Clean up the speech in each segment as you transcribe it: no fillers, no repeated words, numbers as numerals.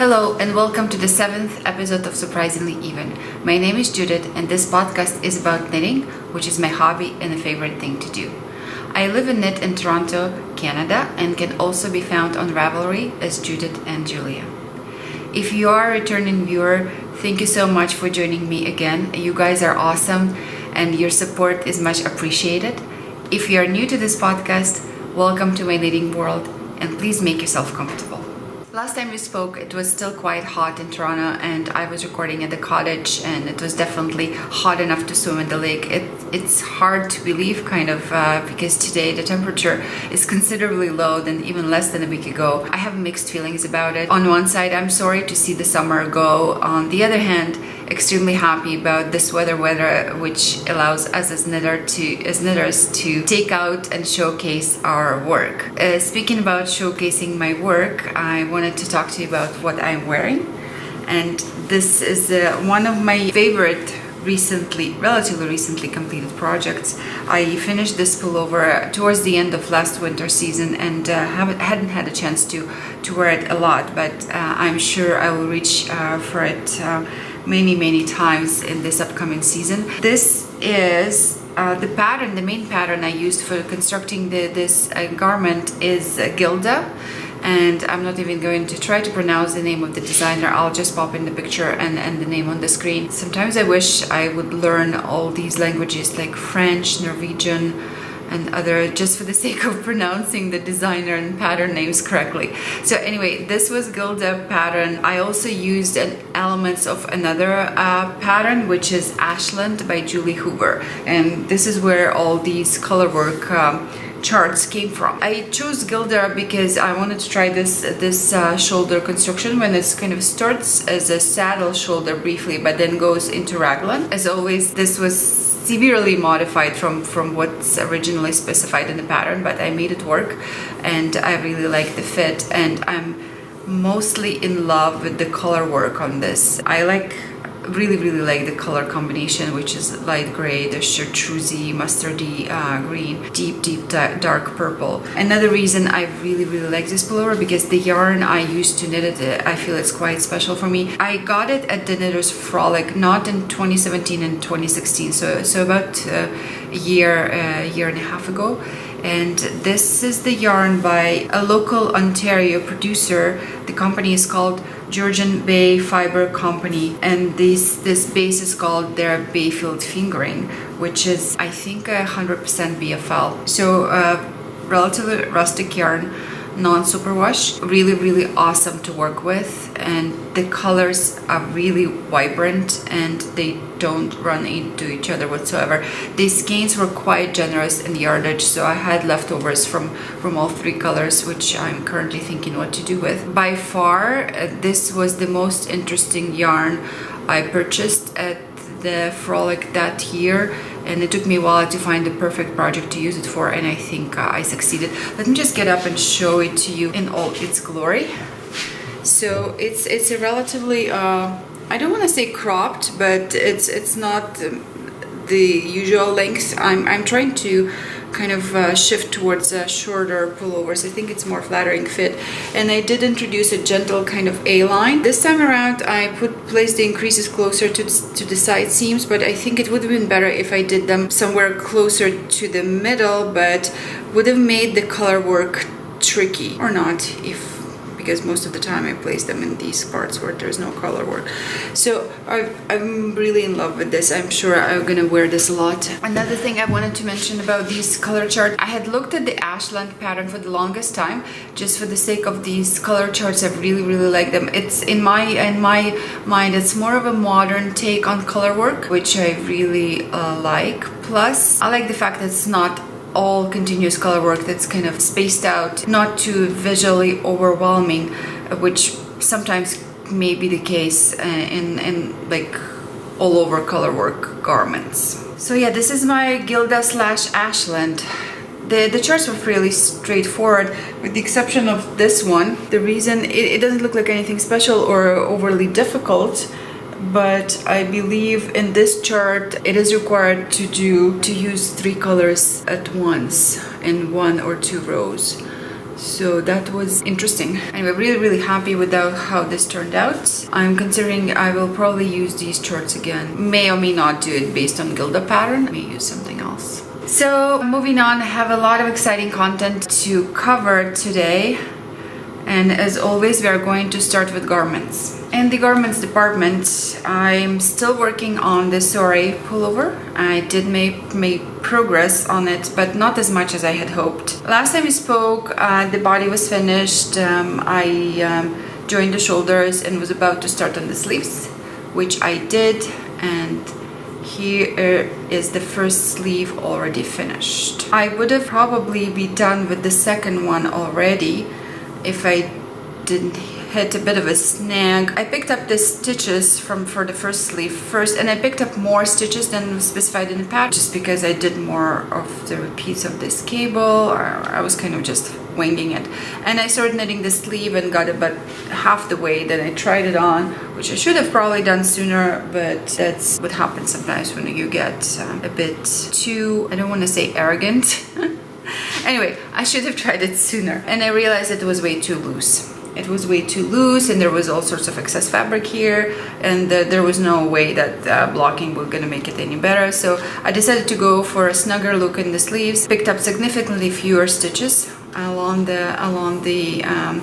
Hello and welcome to the 7th episode of Surprisingly Even. My name is Judith and this podcast is about knitting, which is my hobby and a favorite thing to do. I live and knit in Toronto, Canada, and can also be found on Ravelry as Judith and Julia. If you are a returning viewer, thank you so much for joining me again. You guys are awesome and your support is much appreciated. If you are new to this podcast, welcome to my knitting world and please make yourself comfortable. Last time we spoke, it was still quite hot in Toronto and I was recording at the cottage and it was definitely hot enough to swim in the lake. It's hard to believe because today the temperature is considerably low than even less than a week ago. I have mixed feelings about it. On one side, I'm sorry to see the summer go. On the other hand, extremely happy about this weather which allows us as knitters to take out and showcase our work. Speaking about showcasing my work, I wanted to talk to you about what I'm wearing, and this is one of my favorite relatively recently completed projects. I finished this pullover towards the end of last winter season and hadn't had a chance to wear it a lot, but I'm sure I will reach for it many times in this upcoming season. This is the main pattern I used for constructing this garment is Gilda, and I'm not even going to try to pronounce the name of the designer. I'll just pop in the picture and the name on the screen. Sometimes I wish I would learn all these languages like French, Norwegian, and other, just for the sake of pronouncing the designer and pattern names correctly. So anyway, this was Gilda pattern. I also used elements of another pattern, which is Ashland by Julie Hoover. And this is where all these color work charts came from. I chose Gilda because I wanted to try this shoulder construction when it kind of starts as a saddle shoulder briefly, but then goes into raglan. As always, this was severely modified from what's originally specified in the pattern, but I made it work and I really like the fit, and I'm mostly in love with the color work on this. I really like the color combination, which is light gray, the chartreusey, mustardy green, deep dark purple. Another reason I really like this pullover because the yarn I used to knit it, I feel it's quite special for me. I got it at the Knitter's Frolic, not in 2017 and 2016, so about a year and a half ago. And this is the yarn by a local Ontario producer. The company is called Georgian Bay Fiber Company, and this base is called their Bayfield Fingering, which is I think 100% BFL. So relatively rustic yarn, non-superwash, really awesome to work with, and the colors are really vibrant and they don't run into each other whatsoever. The skeins were quite generous in yardage, so I had leftovers from all three colors, which I'm currently thinking what to do with. By far, this was the most interesting yarn I purchased at the Frolic that year, and it took me a while to find the perfect project to use it for, and I think I succeeded. Let me just get up and show it to you in all its glory. So it's a relatively I don't want to say cropped, but it's not the usual length. I'm trying to kind of shift towards shorter pullovers. I think it's more flattering fit, and I did introduce a gentle kind of A-line. This time around I placed the increases closer to the side seams, but I think it would have been better if I did them somewhere closer to the middle, but would have made the color work tricky, or not, because most of the time I place them in these parts where there's no color work. So I'm really in love with this. I'm sure I'm gonna wear this a lot. Another thing I wanted to mention about these color charts, I had looked at the Ashland pattern for the longest time, just for the sake of these color charts. I really like them. It's in my mind, it's more of a modern take on color work, which I really like. Plus, I like the fact that it's not all continuous color work, that's kind of spaced out, not too visually overwhelming, which sometimes may be the case in like all over color work garments. So yeah, this is my Gilda / Ashland. The charts were fairly straightforward, with the exception of this one. The reason it doesn't look like anything special or overly difficult, but I believe in this chart it is required to use 3 colors at once in 1 or 2 rows. So that was interesting. Anyway, really happy with how this turned out. I'm considering I will probably use these charts again. May or may not do it based on Gilda pattern. May use something else. So moving on, I have a lot of exciting content to cover today. And as always, we are going to start with garments. In the garments department, I'm still working on the soiree pullover. I did make progress on it, but not as much as I had hoped. Last time we spoke, the body was finished. I joined the shoulders and was about to start on the sleeves, which I did. And here is the first sleeve already finished. I would have probably been done with the second one already if I didn't hit a bit of a snag. I picked up the stitches for the first sleeve first, and I picked up more stitches than was specified in the pattern just because I did more of the repeats of this cable. I was kind of just winging it, and I started knitting the sleeve and got about half the way. Then I tried it on, which I should have probably done sooner, but that's what happens sometimes when you get a bit too, I don't want to say arrogant. Anyway, I should have tried it sooner, and I realized it was way too loose. It was way too loose, and there was all sorts of excess fabric here, and there was no way that blocking was gonna make it any better. So I decided to go for a snugger look in the sleeves. Picked up significantly fewer stitches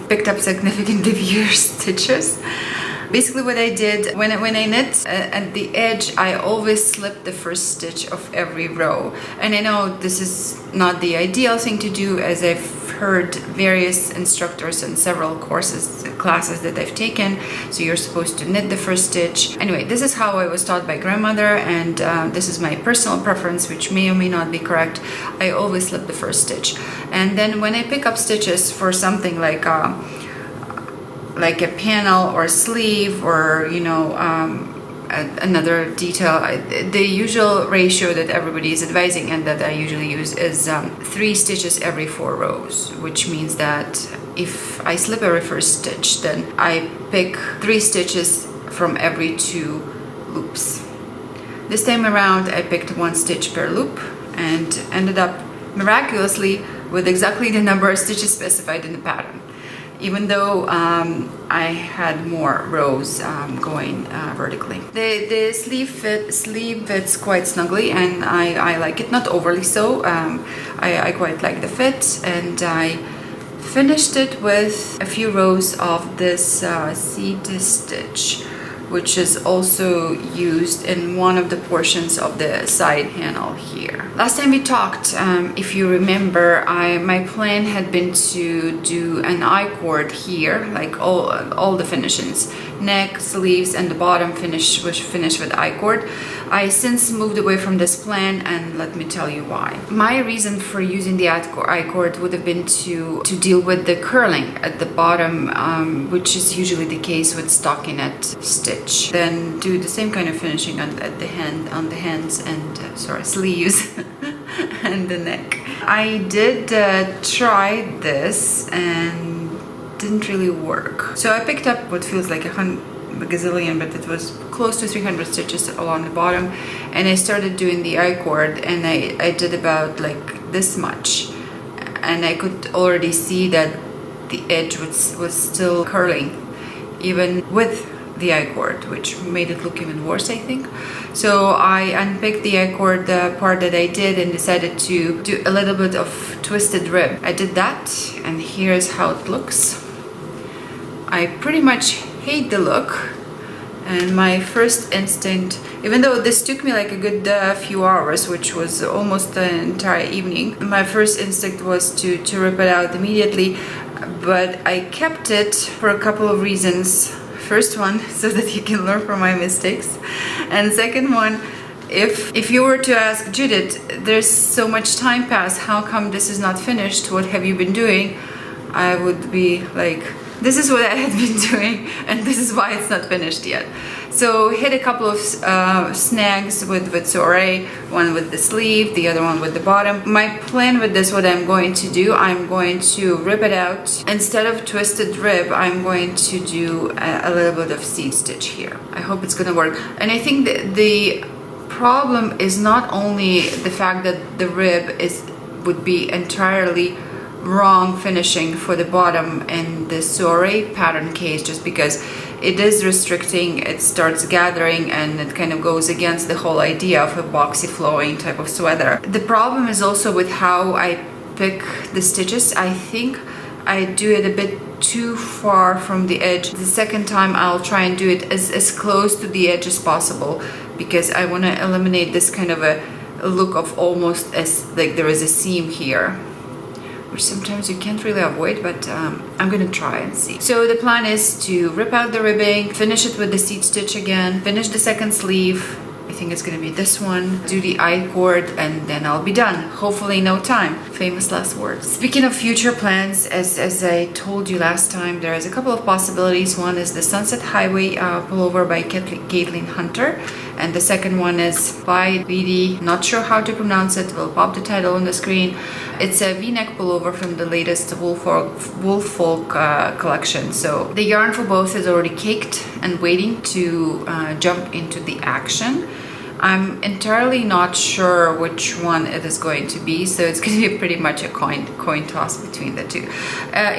picked up significantly fewer stitches. Basically what I did, when I knit at the edge, I always slip the first stitch of every row. And I know this is not the ideal thing to do, as I've heard various instructors in several classes that I've taken. So you're supposed to knit the first stitch. Anyway, this is how I was taught by grandmother, and this is my personal preference, which may or may not be correct. I always slip the first stitch. And then when I pick up stitches for something like a panel or a sleeve or another detail, the usual ratio that everybody is advising and that I usually use is 3 stitches every 4 rows, which means that if I slip every first stitch, then I pick 3 stitches from every 2 loops. This time around I picked 1 stitch per loop and ended up miraculously with exactly the number of stitches specified in the pattern, even though I had more rows going vertically. The sleeve fits quite snugly, and I like it, not overly so. I quite like the fit, and I finished it with a few rows of this seed stitch, which is also used in one of the portions of the side panel here. Last time we talked, if you remember, my plan had been to do an I-cord here, like all the finishings, neck, sleeves, and the bottom was finished with I-cord. I since moved away from this plan, and let me tell you why. My reason for using the I-cord would have been to deal with the curling at the bottom, which is usually the case with stockinette stitch. Then do the same kind of finishing on the hands and sleeves and the neck. I did try this and didn't really work. So I picked up what feels like a gazillion, but it was close to 300 stitches along the bottom, and I started doing the I-cord, and I did about like this much, and I could already see that the edge was still curling even with the I-cord, which made it look even worse, I think. So I unpicked the I-cord part that I did and decided to do a little bit of twisted rib. I did that, and here's how it looks. I pretty much hate the look, and my first instinct, even though this took me like a good few hours, which was almost an entire evening, my first instinct was to rip it out immediately, but I kept it for a couple of reasons. First one, so that you can learn from my mistakes, and second one, if you were to ask Judith, there's so much time passed, how come this is not finished, what have you been doing, I would be like, this is what I had been doing, and this is why it's not finished yet. So hit a couple of snags with soiree, one with the sleeve, the other one with the bottom. My plan with this, what I'm going to do, I'm going to rip it out. Instead of twisted rib, I'm going to do a little bit of seed stitch here. I hope it's gonna work. And I think the problem is not only the fact that the rib would be entirely wrong finishing for the bottom in the soiree pattern case, just because it is restricting, it starts gathering, and it kind of goes against the whole idea of a boxy flowing type of sweater. The problem is also with how I pick the stitches. I think I do it a bit too far from the edge. The second time I'll try and do it as close to the edge as possible, because I want to eliminate this kind of a look of almost as like there is a seam here, which sometimes you can't really avoid, but I'm gonna try and see. So the plan is to rip out the ribbing, finish it with the seat stitch again, finish the second sleeve. I think it's gonna be this one, do the I-cord, and then I'll be done. Hopefully no time. Famous last words. Speaking of future plans, as I told you last time, there is a couple of possibilities. One is the Sunset Highway pullover by Caitlin Hunter, and the second one is by BD, not sure how to pronounce it, we'll pop the title on the screen. It's a V-neck pullover from the latest Woolfolk collection. So the yarn for both is already caked and waiting to jump into the action. I'm entirely not sure which one it is going to be, so it's going to be pretty much a coin toss between the two.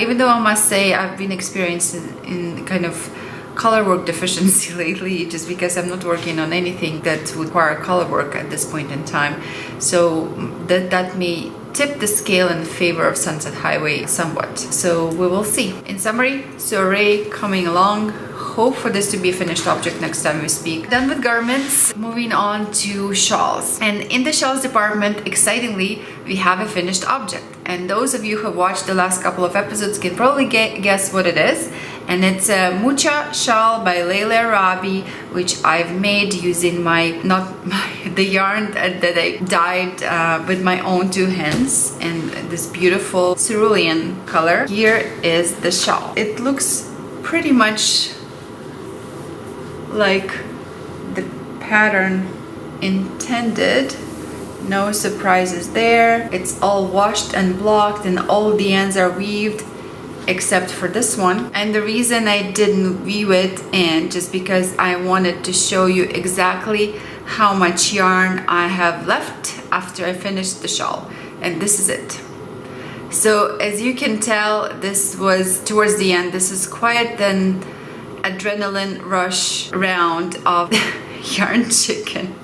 Even though I must say I've been experiencing in kind of color work deficiency lately, just because I'm not working on anything that would require color work at this point in time. So that may tip the scale in favor of Sunset Highway somewhat. So we will see. In summary, soiree coming along. Hope for this to be a finished object next time we speak. Done with garments, moving on to shawls. And in the shawls department, excitingly, we have a finished object. And those of you who have watched the last couple of episodes can probably guess what it is. And it's a Mucha shawl by Leila Arabi, which I've made using the yarn that I dyed with my own two hands, and this beautiful cerulean color. Here is the shawl. It looks pretty much like the pattern intended. No surprises there. It's all washed and blocked, and all the ends are weaved except for this one. And the reason I didn't weave it in, just because I wanted to show you exactly how much yarn I have left after I finished the shawl. And this is it. So as you can tell, this was towards the end. This is quite an adrenaline rush round of yarn chicken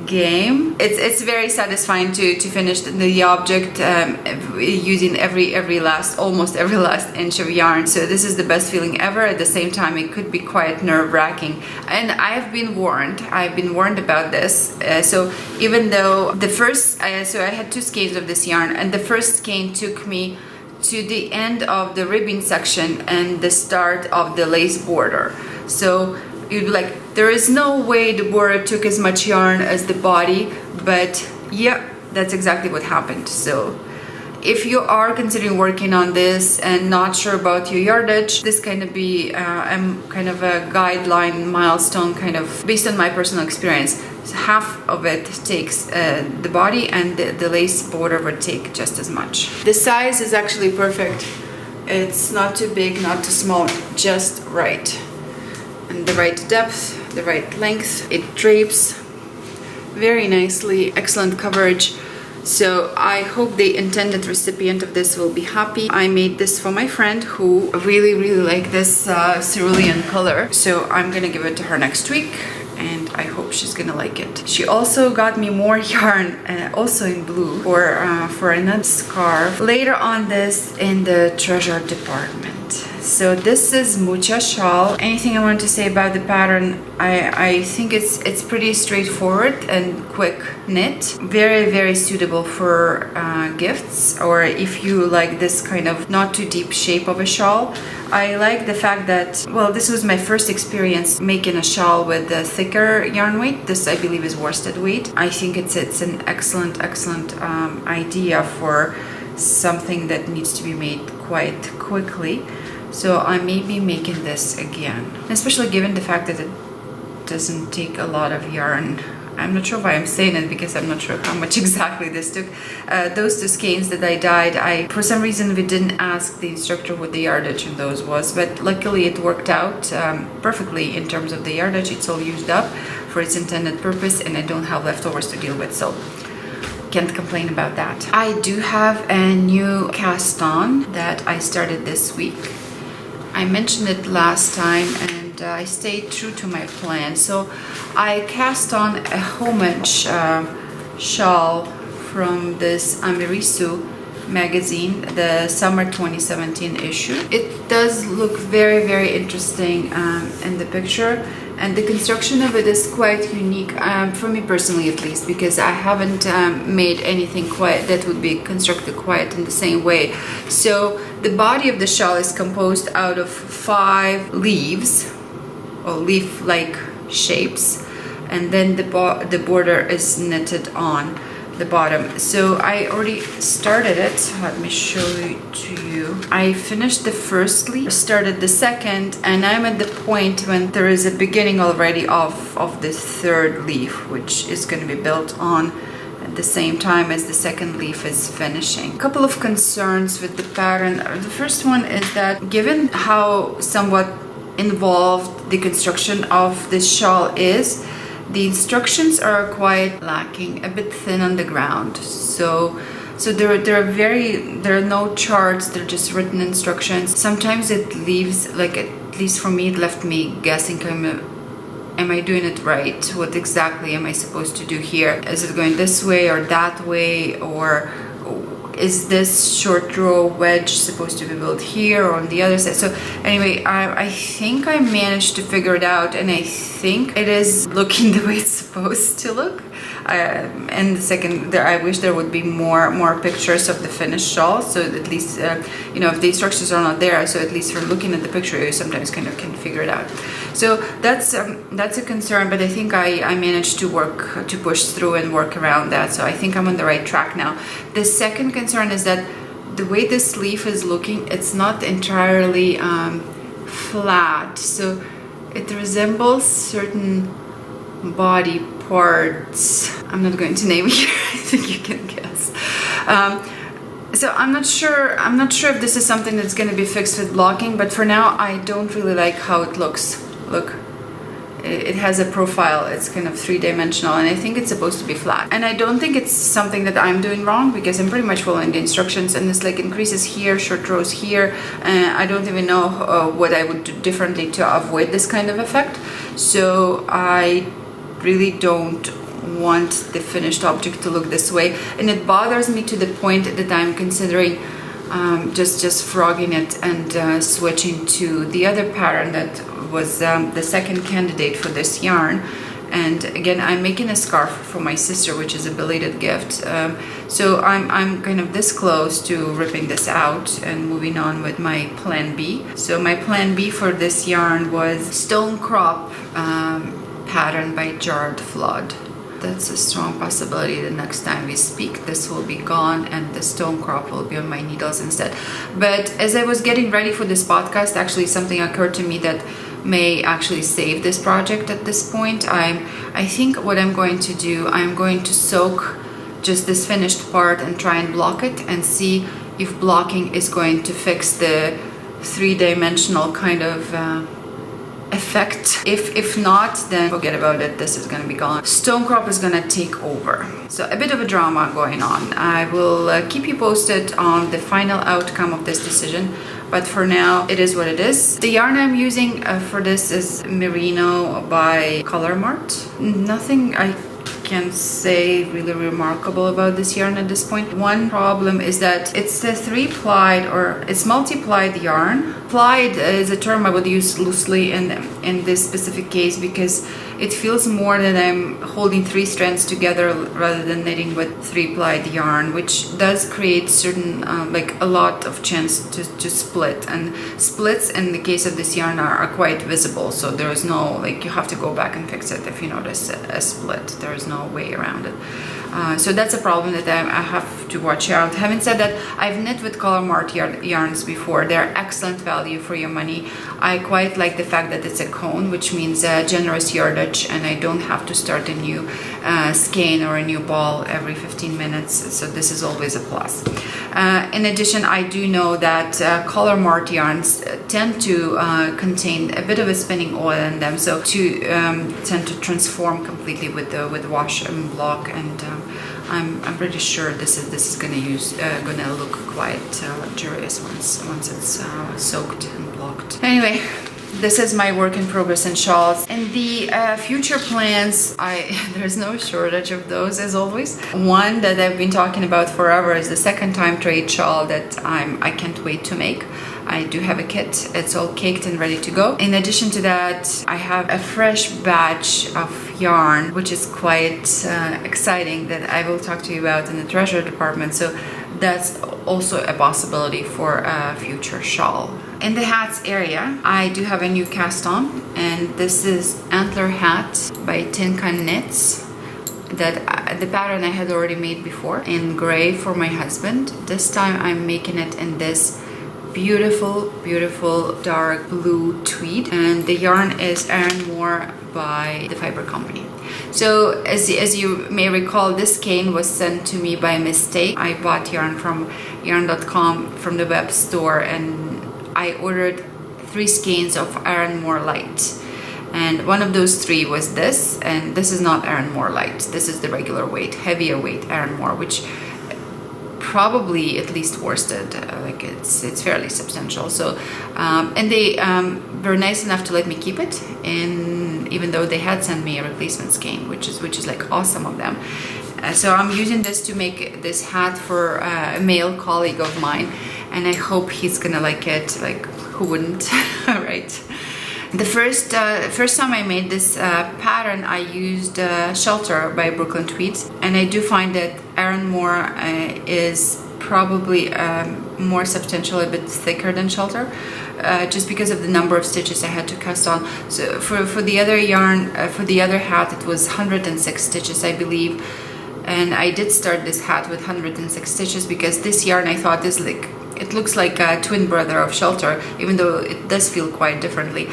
game. It's very satisfying to finish the object using almost every last inch of yarn. So this is the best feeling ever. At the same time, it could be quite nerve-wracking, and I've been warned about this. So even though the first so I had two skeins of this yarn, and the first skein took me to the end of the ribbing section and the start of the lace border. So you'd be like, there is no way the border took as much yarn as the body, but yeah, that's exactly what happened. So if you are considering working on this and not sure about your yardage, this kind of be kind of a guideline milestone, kind of based on my personal experience. So half of it takes the body, and the lace border would take just as much. The size is actually perfect. It's not too big, not too small, just right. And the right depth, the right length. It drapes very nicely, excellent coverage. So I hope the intended recipient of this will be happy. I made this for my friend who really liked this cerulean color. So I'm gonna give it to her next week, and I hope she's gonna like it. She also got me more yarn, also in blue, for another scarf. Later on this in the treasure department. So this is Mucha shawl. Anything I want to say about the pattern? I think it's pretty straightforward and quick knit. Very suitable for gifts, or if you like this kind of not too deep shape of a shawl. I like the fact that, well, this was my first experience making a shawl with a thicker yarn weight. This, I believe, is worsted weight. I think it's an excellent idea for something that needs to be made quite quickly. So I may be making this again, especially given the fact that it doesn't take a lot of yarn. I'm not sure why I'm saying it, because I'm not sure how much exactly this took. Those two skeins that I dyed, for some reason we didn't ask the instructor what the yardage in those was, but luckily it worked out perfectly in terms of the yardage. It's all used up for its intended purpose, and I don't have leftovers to deal with. So can't complain about that. I do have a new cast on that I started this week. I mentioned it last time and I stayed true to my plan. So I cast on a homage shawl from this Amirisu magazine, the summer 2017 issue. It does look very, very interesting in the picture, and the construction of it is quite unique for me personally, at least, because I haven't made anything quite that would be constructed quite in the same way. So the body of the shawl is composed out of 5 leaves or leaf-like shapes, and then the border is knitted on the bottom. So I already started it. Let me show it to you. I finished the first leaf, started the second, and I'm at the point when there is a beginning already of the third leaf, which is going to be built on at the same time as the second leaf is finishing. A couple of concerns with the pattern. The first one is that given how somewhat involved the construction of this shawl is, the instructions are quite lacking, a bit thin on the ground. So there are no charts, they're just written instructions. Sometimes it leaves, like at least for me, it left me guessing, am I doing it right? What exactly am I supposed to do here? Is it going this way or that way? Or is this short row wedge supposed to be built here or on the other side? So anyway, I think I managed to figure it out, and I think it is looking the way it's supposed to look. And the second, I wish there would be more pictures of the finished shawl, so at least if the instructions are not there, so at least from looking at the picture, you sometimes kind of can figure it out. So that's a concern, but I think I managed to push through and work around that. So I think I'm on the right track now. The second concern is that the way this leaf is looking, it's not entirely flat. So it resembles certain body parts. I'm not going to name it here. I think you can guess. So I'm not sure if this is something that's going to be fixed with blocking, but for now I don't really like how it looks. Look, it has a profile. It's kind of 3-dimensional, and I think it's supposed to be flat. And I don't think it's something that I'm doing wrong, because I'm pretty much following the instructions, and it's like increases here, short rows here. I don't even know what I would do differently to avoid this kind of effect. So I really don't want the finished object to look this way, and it bothers me to the point that I'm considering just frogging it and switching to the other pattern that was the second candidate for this yarn. And again, I'm making a scarf for my sister, which is a belated gift. So I'm kind of this close to ripping this out and moving on with my plan B. So my plan B for this yarn was Stone Crop pattern by Jarred Flood. That's a strong possibility the next time we speak this will be gone and the stone crop will be on my needles instead. But as I was getting ready for this podcast, actually something occurred to me that may actually save this project at this point. I think what I'm going to do, I'm going to soak just this finished part and try and block it and see if blocking is going to fix the 3-dimensional kind of effect. If not, then forget about it. This is going to be gone. Stone Crop is going to take over. So a bit of a drama going on. I will keep you posted on the final outcome of this decision, but for now it is what it is. The yarn I'm using for this is Merino by Color Mart. Nothing I can say really remarkable about this yarn at this point. One problem is that it's a 3-plied or it's multi-plied yarn. Plied is a term I would use loosely in this specific case because it feels more that I'm holding 3 strands together rather than knitting with 3-plied yarn, which does create certain like a lot of chance to split, and splits in the case of this yarn are quite visible, so there is no, like, you have to go back and fix it if you notice a split. There is no way around it. So that's a problem that I have to watch out. Having said that, I've knit with Color Mart yarns before. They're excellent value for your money. I quite like the fact that it's a cone, which means generous yardage, and I don't have to start a new skein or a new ball every 15 minutes. So this is always a plus. In addition, I do know that Color Mart yarns tend to contain a bit of a spinning oil in them, so to tend to transform completely with wash and block and I'm pretty sure this is gonna look quite luxurious once it's soaked and blocked. Anyway, this is my work in progress in shawls. And the future plans, there's no shortage of those, as always. One that I've been talking about forever is the second time trade shawl that I can't wait to make. I do have a kit. It's all caked and ready to go. In addition to that, I have a fresh batch of yarn, which is quite exciting, that I will talk to you about in the treasure department. So that's also a possibility for a future shawl. In the hats area, I do have a new cast on, and this is Antler Hat by Tinka Knits. That the pattern I had already made before in gray for my husband. This time I'm making it in this beautiful dark blue tweed, and the yarn is Erin Moore by the Fiber Company. So as you may recall, this skein was sent to me by mistake. I bought yarn from yarn.com from the web store, and I ordered 3 skeins of Erin Moore Light, and one of those 3 was this, and this is not Erin Moore Light. This is the regular weight, heavier weight Erin Moore, which probably at least worsted, like it's fairly substantial. So and they were nice enough to let me keep it, and even though they had sent me a replacement skein, which is like awesome of them. So I'm using this to make this hat for a male colleague of mine, and I hope he's gonna like it. Like, who wouldn't? Right. The first time I made this pattern, I used Shelter by Brooklyn Tweeds, and I do find that Erin Moore is probably more substantial, a bit thicker than Shelter, just because of the number of stitches I had to cast on. So for the other yarn, for the other hat, it was 106 stitches, I believe, and I did start this hat with 106 stitches because this yarn I thought is like, it looks like a twin brother of Shelter, even though it does feel quite differently.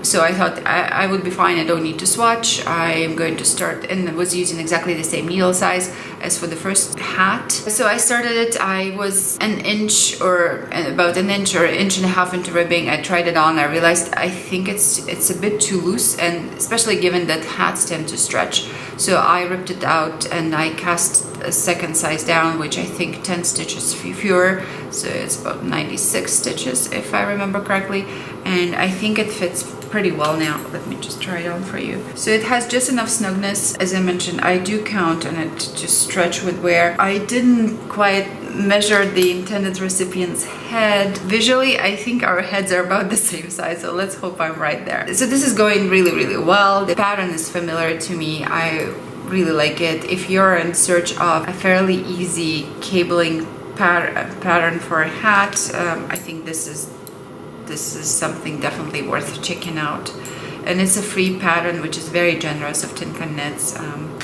So I thought I would be fine. I don't need to swatch. I am going to start, and I was using exactly the same needle size as for the first hat. So I started it. I was about an inch or inch and a half into ribbing. I tried it on. I realized I think it's a bit too loose, and especially given that hats tend to stretch. So I ripped it out and I cast a second size down, which I think 10 stitches fewer. So it's about 96 stitches if I remember correctly, and I think it fits pretty well now. Let me just try it on for you. So it has just enough snugness. As I mentioned, I do count on it to stretch with wear. I didn't quite measure the intended recipient's head. Visually, I think our heads are about the same size, so let's hope I'm right there. So this is going really well. The pattern is familiar to me. I really like it. If you're in search of a fairly easy cabling pattern for a hat, I think this is something definitely worth checking out. And it's a free pattern, which is very generous of Tinka Knits.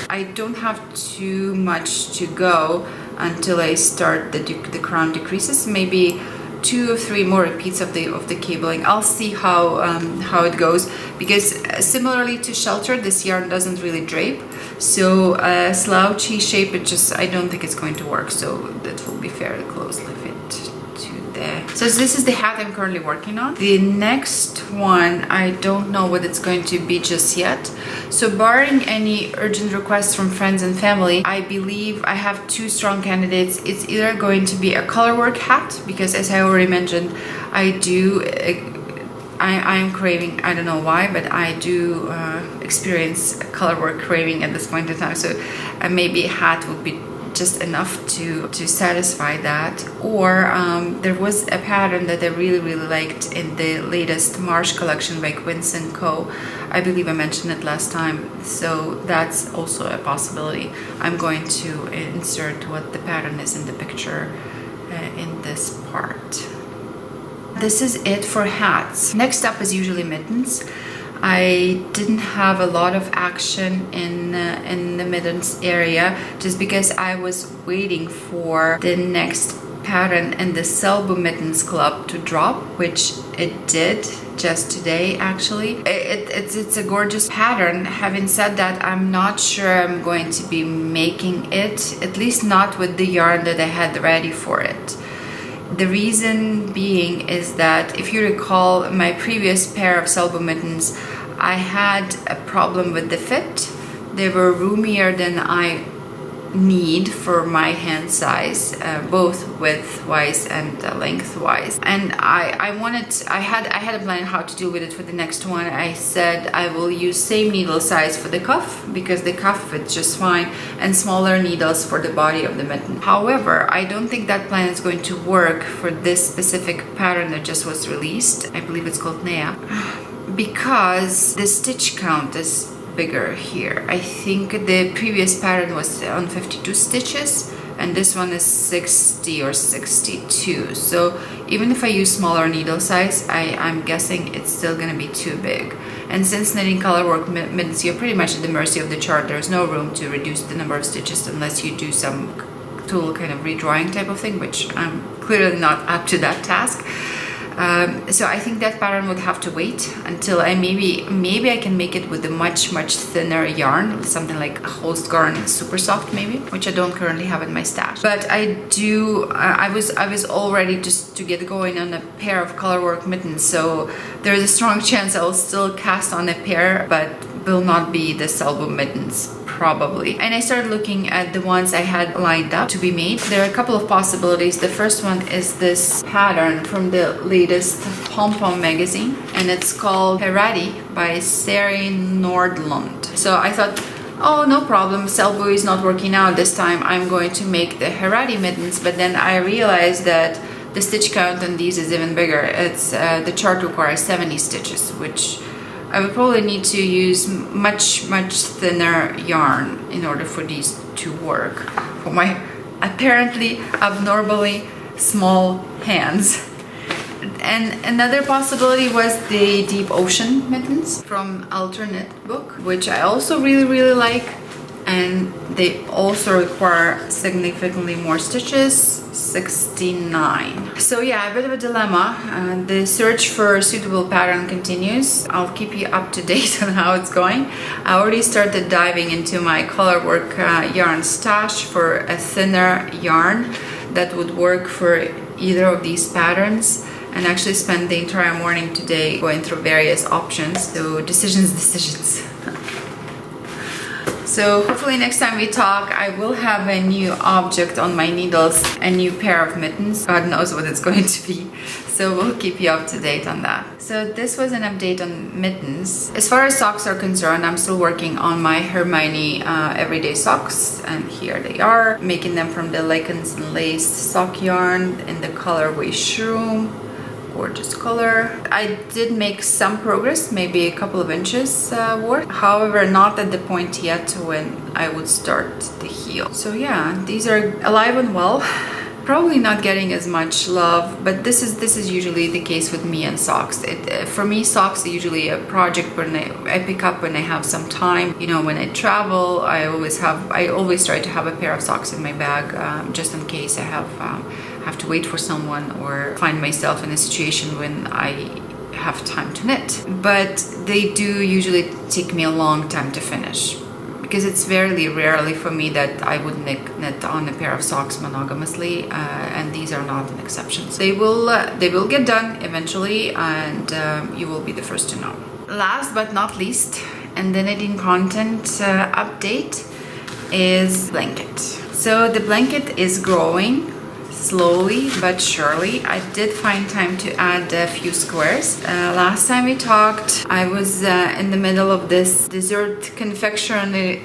I don't have too much to go until I start the crown decreases. Maybe 2 or 3 more repeats of the cabling. I'll see how it goes, because similarly to Shelter, this yarn doesn't really drape. So a slouchy shape, I don't think it's going to work. So that will be fairly closely fit to there. So this is the hat I'm currently working on. The next one, I don't know what it's going to be just yet. So barring any urgent requests from friends and family, I believe I have 2 strong candidates. It's either going to be a colorwork hat, because as I already mentioned, I'm craving, I don't know why, but I do experience a colorwork craving at this point in time. So maybe a hat would be just enough to satisfy that. Or there was a pattern that I really liked in the latest Marsh collection by Quince & Co. I believe I mentioned it last time, so that's also a possibility. I'm going to insert what the pattern is in the picture in this part. This is it for hats. Next up is usually mittens. I didn't have a lot of action in the mittens area, just because I was waiting for the next pattern in the Selbu Mittens Club to drop, which it did just today actually. It's a gorgeous pattern. Having said that, I'm not sure I'm going to be making it, at least not with the yarn that I had ready for it. The reason being is that if you recall my previous pair of Selbu mittens, I had a problem with the fit. They were roomier than I need for my hand size, both width-wise and length-wise. And I had a plan how to deal with it for the next one. I said I will use same needle size for the cuff because the cuff fits just fine, and smaller needles for the body of the mitten. However, I don't think that plan is going to work for this specific pattern that just was released. I believe it's called Nea, because the stitch count is bigger here. I think the previous pattern was on 52 stitches and this one is 60 or 62. So even if I use smaller needle size, I'm guessing it's still gonna be too big. And since knitting colorwork mittens, you're pretty much at the mercy of the chart. There's no room to reduce the number of stitches unless you do some tool kind of redrawing type of thing, which I'm clearly not up to that task. So I think that pattern would have to wait until maybe I can make it with a much thinner yarn, something like Holstgarn Super Soft maybe, which I don't currently have in my stash. But I do. I was all ready just to get going on a pair of colorwork mittens, so there's a strong chance I'll still cast on a pair, but will not be the Selbo mittens. Probably. And I started looking at the ones I had lined up to be made. There are a couple of possibilities. The first one is this pattern from the latest Pom Pom magazine, and it's called Herati by Sari Nordlund. So I thought, oh, no problem, Selbo is not working out this time, I'm going to make the Herati mittens. But then I realized that the stitch count on these is even bigger. It's the chart requires 70 stitches, which I would probably need to use much thinner yarn in order for these to work for my apparently abnormally small hands. And another possibility was the Deep Ocean mittens from Alternate Book, which I also really like, and they also require significantly more stitches, 69. So yeah, a bit of a dilemma. The search for a suitable pattern continues. I'll keep you up to date on how it's going. I already started diving into my colorwork yarn stash for a thinner yarn that would work for either of these patterns, and actually spent the entire morning today going through various options. So decisions. So hopefully next time we talk, I will have a new object on my needles, a new pair of mittens. God knows what it's going to be. So we'll keep you up to date on that. So this was an update on mittens. As far as socks are concerned, I'm still working on my Hermione everyday socks, and here they are, making them from the Lichens and Lace sock yarn in the colorway Shroom. Gorgeous color. I did make some progress, maybe a couple of inches worth. However, not at the point yet when I would start the heel. So yeah, these are alive and well. Probably not getting as much love, but this is usually the case with me and socks. For me, socks are usually a project when I pick up when I have some time. You know, when I travel, I always try to have a pair of socks in my bag, just in case I have to wait for someone or find myself in a situation when I have time to knit. But they do usually take me a long time to finish, because it's very rarely for me that I would knit on a pair of socks monogamously, and these are not an exception. They will get done eventually, and you will be the first to know. Last but not least, and the knitting content update is blanket. So the blanket is growing slowly but surely. I did find time to add a few squares. Last time we talked, I was in the middle of this dessert confectionery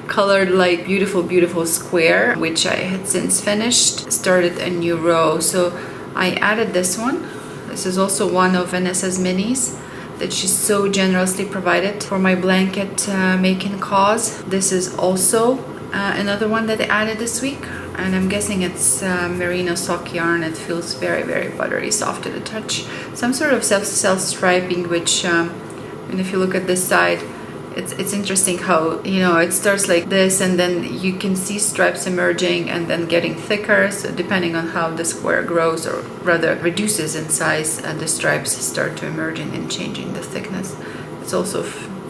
colored like beautiful square, which I had since finished. Started a new row, so I added this one. This is also one of Vanessa's minis that she so generously provided for my blanket making cause. This is also another one that I added this week, and I'm guessing it's merino sock yarn. It feels very buttery soft to the touch. Some sort of self-striping, which and if you look at this side, it's interesting how, you know, it starts like this and then you can see stripes emerging and then getting thicker. So depending on how the square grows, or rather reduces in size, the stripes start to emerge and changing the thickness. It's also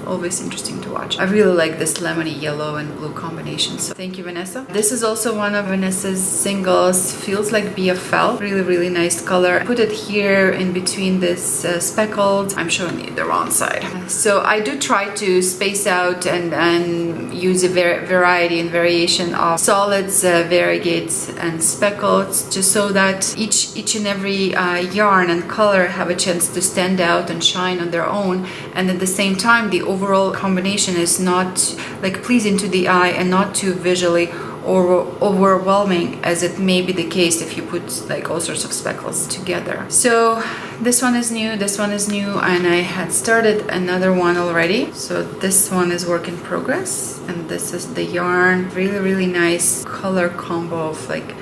always interesting to watch. I really like this lemony yellow and blue combination. So thank you, Vanessa. This is also one of Vanessa's singles. Feels like BFL. Really, really nice color. I put it here in between this speckled. I'm showing you the wrong side. So I do try to space out and use a variety and variation of solids, variegates, and speckles, just so that each and every yarn and color have a chance to stand out and shine on their own, and at the same time the overall combination is not like pleasing to the eye and not too visually or overwhelming as it may be the case if you put like all sorts of speckles together. So this one is new, and I had started another one already. So this one is work in progress, and this is the yarn. Really nice color combo of like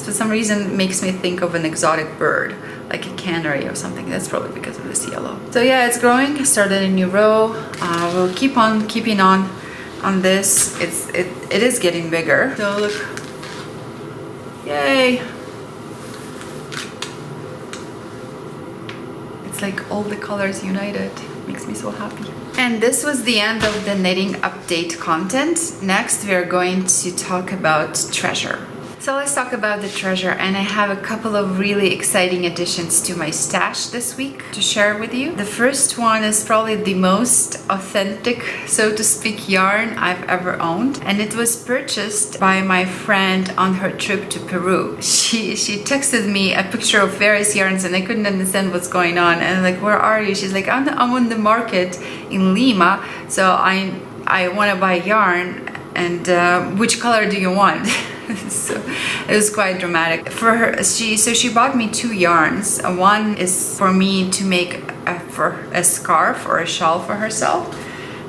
for some reason makes me think of an exotic bird, like a canary or something. That's probably because of this yellow. So yeah, it's growing. I started a new row. We'll keep on keeping on this. It is getting bigger. So look, yay! It's like all the colors united. Makes me so happy. And this was the end of the knitting update content. Next, we are going to talk about treasure. So let's talk about the treasure, and I have a couple of really exciting additions to my stash this week to share with you. The first one is probably the most authentic, so to speak, yarn I've ever owned, and it was purchased by my friend on her trip to Peru. She texted me a picture of various yarns, and I couldn't understand what's going on, and I'm like, where are you? She's like, I'm on the market in Lima, so I want to buy yarn, and which color do you want? So it was quite dramatic for her. She bought me 2 yarns. One is for me to make for a scarf or a shawl for herself,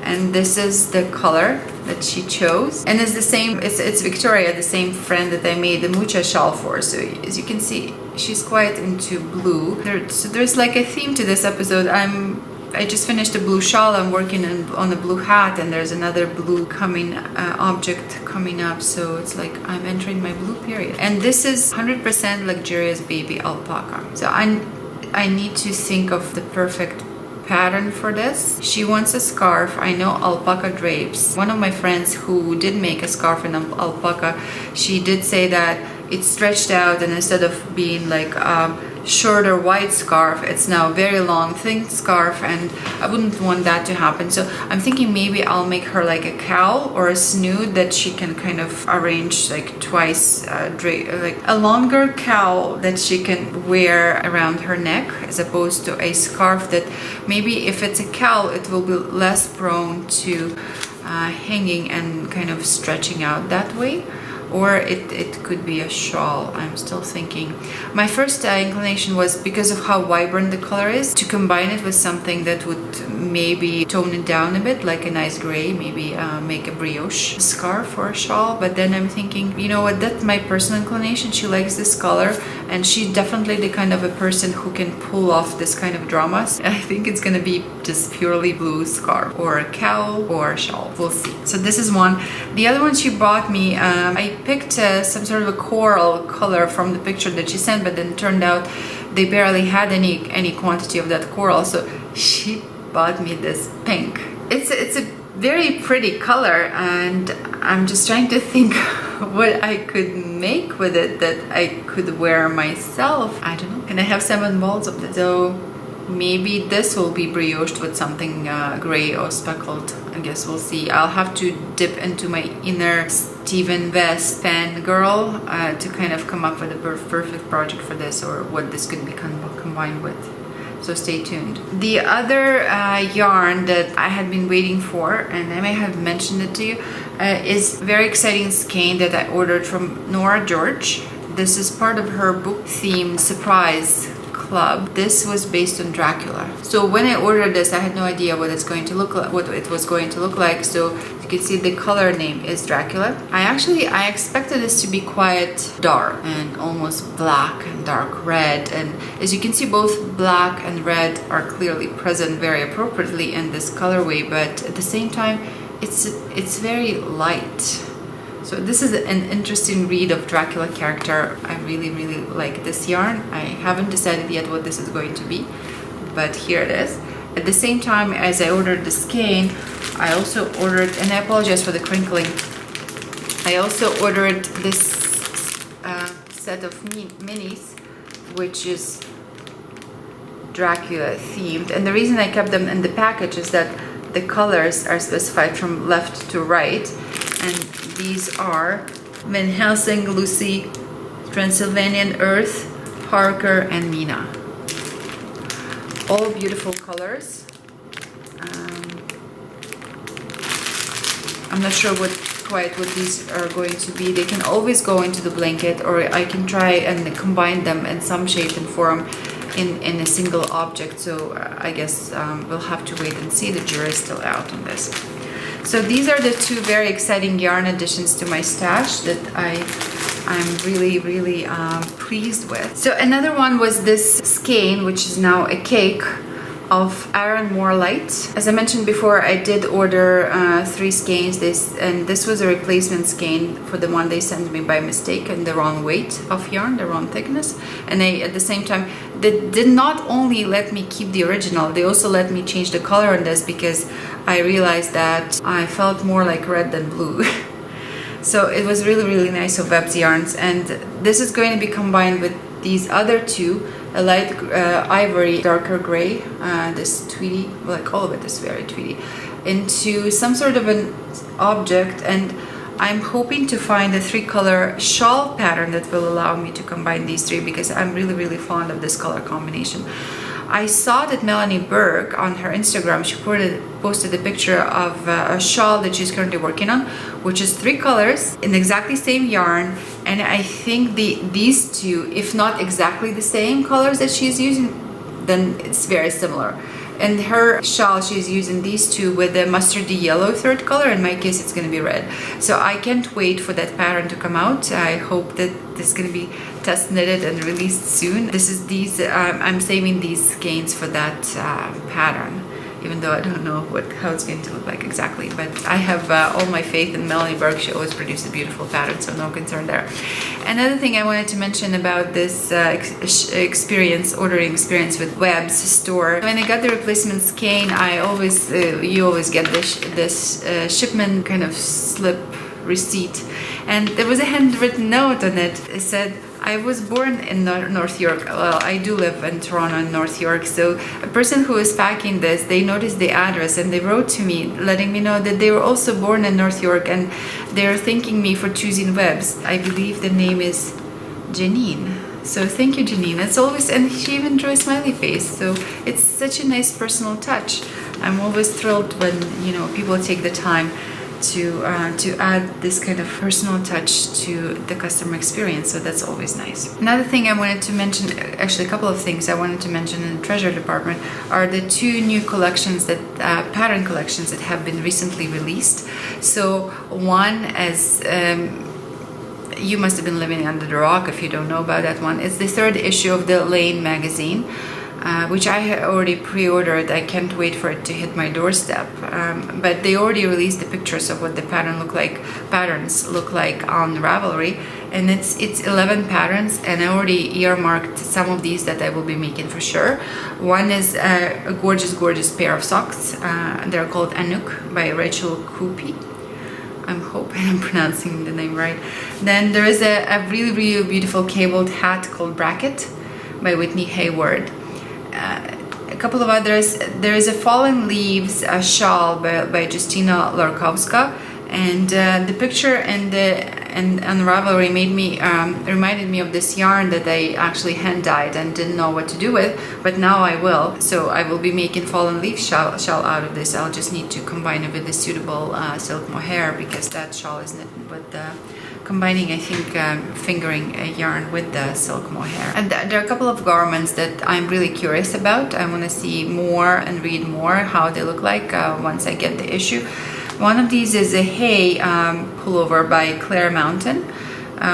and this is the color that she chose, and it's the same. It's Victoria, the same friend that I made the Mucha shawl for. So as you can see, she's quite into blue. So there's like a theme to this episode. I just finished a blue shawl. I'm working on a blue hat, and there's another blue object coming up. So it's like I'm entering my blue period. And this is 100% luxurious baby alpaca. So I need to think of the perfect pattern for this. She wants a scarf. I know alpaca drapes. One of my friends who did make a scarf in alpaca, she did say that it stretched out, and instead of being like shorter white scarf, it's now very long thin scarf, and I wouldn't want that to happen. So I'm thinking maybe I'll make her like a cowl or a snood that she can kind of arrange like twice, like a longer cowl that she can wear around her neck, as opposed to a scarf that maybe if it's a cowl it will be less prone to hanging and kind of stretching out that way. Or it could be a shawl. I'm still thinking. My first inclination was, because of how vibrant the color is, to combine it with something that would maybe tone it down a bit, like a nice gray, maybe make a brioche scarf or a shawl. But then I'm thinking, you know what, that's my personal inclination. She likes this color, and she's definitely the kind of a person who can pull off this kind of dramas. I think it's gonna be just purely blue scarf, or a cowl, or a shawl. We'll see. So this is one. The other one she bought me, I picked some sort of a coral color from the picture that she sent, but then it turned out they barely had any quantity of that coral, so she bought me this pink. It's a very pretty color, and I'm just trying to think what I could make with it that I could wear myself. I don't know. Can I have 7 balls of this? So maybe this will be brioche with something gray or speckled. I guess we'll see. I'll have to dip into my inner Steven Vest pen girl to kind of come up with a perfect project for this, or what this could be combined with. So stay tuned. The other yarn that I had been waiting for, and I may have mentioned it to you, is very exciting skein that I ordered from Nora George. This is part of her book theme surprise club. This was based on Dracula. So when I ordered this, I had no idea what it's going to look like, what it was going to look like. So you can see the color name is Dracula. I expected this to be quite dark and almost black and dark red, and as you can see, both black and red are clearly present very appropriately in this colorway, but at the same time it's very light. So this is an interesting read of Dracula character. I really like this yarn. I haven't decided yet what this is going to be, but here it is. At the same time as I ordered the skein, I also ordered, and I apologize for the crinkling, I also ordered this set of minis, which is Dracula themed. And the reason I kept them in the package is that the colors are specified from left to right. And these are Van Helsing, Lucy, Transylvanian Earth, Parker, and Mina. All beautiful colors. I'm not sure what these are going to be. They can always go into the blanket, or I can try and combine them in some shape and form in a single object. So I guess we'll have to wait and see. The jury is still out on this. So these are the two very exciting yarn additions to my stash that I'm really pleased with. So another one was this skein, which is now a cake of Aran More Light. As I mentioned before, I did order 3 skeins. This was a replacement skein for the one they sent me by mistake, and the wrong weight of yarn, the wrong thickness. And they, at the same time, they did not only let me keep the original, they also let me change the color on this, because I realized that I felt more like red than blue. So it was really nice of Webb's yarns, and this is going to be combined with these other two, a light ivory, darker gray, this tweedy, like all of it is very tweedy, into some sort of an object. And I'm hoping to find a 3-color shawl pattern that will allow me to combine these 3, because I'm really fond of this color combination. I saw that Melanie Berg on her Instagram, she posted a picture of a shawl that she's currently working on, which is 3 colors in exactly same yarn. And I think these two, if not exactly the same colors that she's using, then it's very similar. And her shawl, she's using these two with the mustardy yellow 3rd color. In my case, it's going to be red. So I can't wait for that pattern to come out. I hope that this is going to be test knitted and released soon. This is I'm saving these skeins for that pattern, even though I don't know how it's going to look like exactly. But I have all my faith in Melanie Berg. She always produces beautiful patterns, so no concern there. Another thing I wanted to mention about this ordering experience with Webb's store. When I got the replacement skein, you always get this shipment kind of slip receipt, and there was a handwritten note on it. It said, I was born in North York. Well, I do live in Toronto and North York. So a person who was packing this, they noticed the address and they wrote to me letting me know that they were also born in North York, and they're thanking me for choosing Webb's. I believe the name is Janine. So thank you, Janine. It's always, and she even drew a smiley face. So it's such a nice personal touch. I'm always thrilled when, people take the time to add this kind of personal touch to the customer experience. So that's always nice. Another thing I wanted to mention, actually a couple of things I wanted to mention in the treasure department, are the 2 new collections pattern collections that have been recently released. So one, as you must have been living under the rock if you don't know about that one. It's the 3rd issue of the Lane magazine, which I had already pre-ordered. I can't wait for it to hit my doorstep. But they already released the pictures of what the patterns look like on Ravelry, and it's 11 patterns, and I already earmarked some of these that I will be making for sure. One is a gorgeous pair of socks. They're called Anouk by Rachel Coopy. I'm hoping I'm pronouncing the name right. Then there is a really beautiful cabled hat called Bracket by Whitney Hayward. A couple of others. There is a Fallen Leaves shawl by Justina Larkowska, and the picture and Ravelry reminded me of this yarn that I actually hand dyed and didn't know what to do with, but now I will. So I will be making Fallen Leaves shawl out of this. I'll just need to combine it with the suitable silk mohair, because that shawl is knit with the combining, I think, fingering a yarn with the silk mohair. And there are a couple of garments that I'm really curious about. I want to see more and read more how they look like once I get the issue. One of these is a hay pullover by Claire Mountain,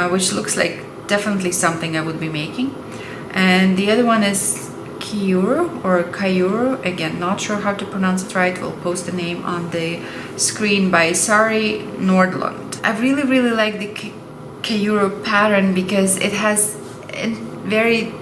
which looks like definitely something I would be making. And the other one is Kayuru, again, not sure how to pronounce it right. We'll post the name on the screen, by Sari Nordlund. I really like the Kayuru pattern because it has very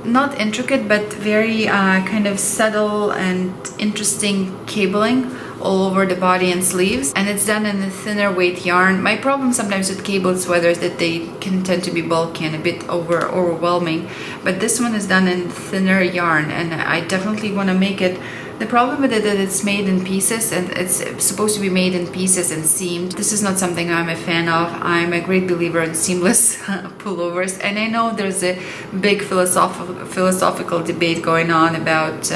not intricate, but very kind of subtle and interesting cabling all over the body and sleeves, and it's done in a thinner weight yarn. My problem sometimes with cabled sweaters that they can tend to be bulky and a bit overwhelming, but this one is done in thinner yarn, and I definitely want to make it. The problem with it is that it's made in pieces, and it's supposed to be made in pieces and seamed. This is not something I'm a fan of. I'm a great believer in seamless pullovers, and I know there's a big philosophical debate going on about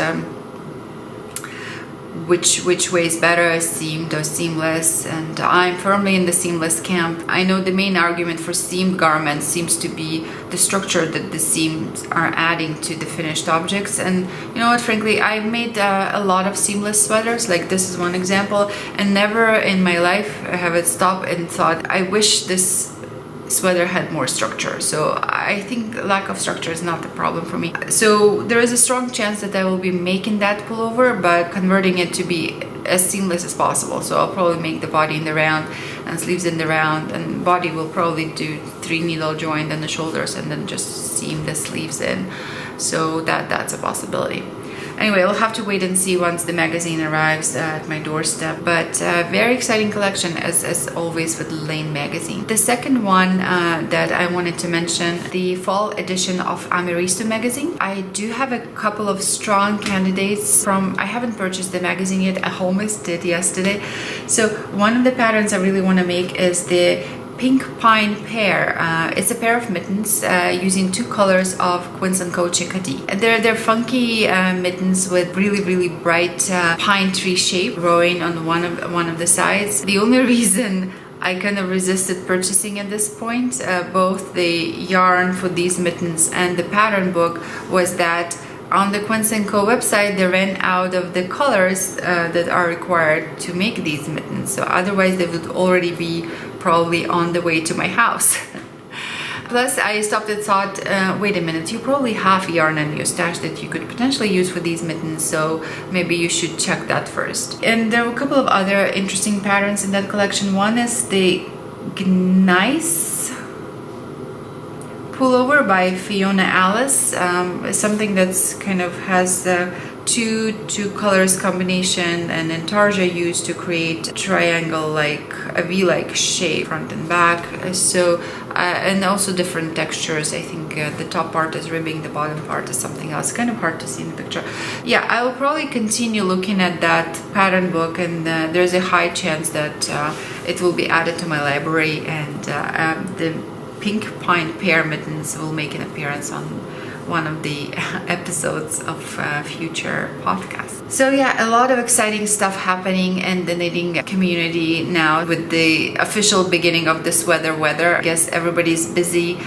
which way is better, seamed or seamless, and I'm firmly in the seamless camp. I know the main argument for seamed garments seems to be the structure that the seams are adding to the finished objects, and you know what, frankly, I've made a lot of seamless sweaters, like this is one example, and never in my life have I stopped and thought, I wish this sweater had more structure. So I think lack of structure is not the problem for me. So there is a strong chance that I will be making that pullover, but converting it to be as seamless as possible. So I'll probably make the body in the round and sleeves in the round, and body will probably do 3 needle joint and the shoulders, and then just seam the sleeves in. So that's a possibility. Anyway, I'll have to wait and see once the magazine arrives at my doorstep. But very exciting collection, as always with Lane magazine. The second one that I wanted to mention, the fall edition of Amiristo magazine. I do have a couple of strong candidates from, I haven't purchased the magazine yet, I almost did yesterday. So one of the patterns I really want to make is the Pink Pine Pear. It's a pair of mittens using 2 colors of Quince & Co. Chickadee. They're funky mittens with really bright pine tree shape growing on one of the sides. The only reason I kind of resisted purchasing at this point both the yarn for these mittens and the pattern book was that on the Quince & Co. website, they ran out of the colors that are required to make these mittens. So otherwise, they would already be probably on the way to my house. Plus, I stopped and thought, wait a minute, you probably have yarn in your stash that you could potentially use for these mittens, so maybe you should check that first. And there were a couple of other interesting patterns in that collection. One is the Gneiss pullover by Fiona Alice, something that's kind of has the two colors combination, and intarsia used to create a triangle, like a V-like shape, front and back. So and also different textures. I think the top part is ribbing, the bottom part is something else. Kind of hard to see in the picture. Yeah, I will probably continue looking at that pattern book, and there's a high chance that it will be added to my library, and the Pink Pine Pear mittens will make an appearance on one of the episodes of future podcasts. So yeah, a lot of exciting stuff happening in the knitting community now with the official beginning of this weather. I guess everybody's busy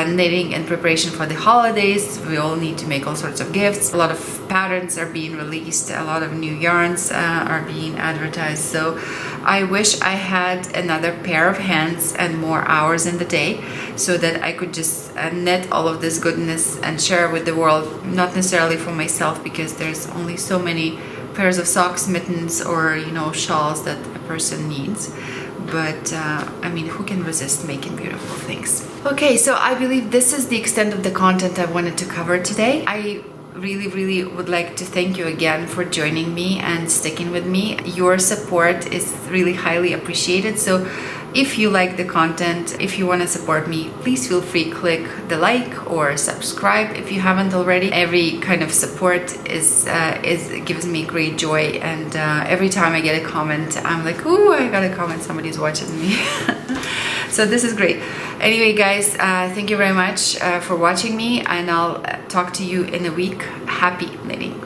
knitting in preparation for the holidays. We all need to make all sorts of gifts. A lot of patterns are being released. A lot of new yarns are being advertised. So I wish I had another pair of hands and more hours in the day so that I could just knit all of this goodness and share with the world, not necessarily for myself, because there's only so many pairs of socks, mittens, or shawls that a person needs. But I mean, who can resist making beautiful things? Okay, so I believe this is the extent of the content I wanted to cover today. I really would like to thank you again for joining me and sticking with me. Your support is really highly appreciated. So if you like the content, if you want to support me, please feel free to click the like or subscribe if you haven't already. Every kind of support is gives me great joy, and every time I get a comment, I'm like, ooh, I got a comment, somebody's watching me. So this is great. Anyway, guys, thank you very much for watching me, and I'll talk to you in a week. Happy knitting.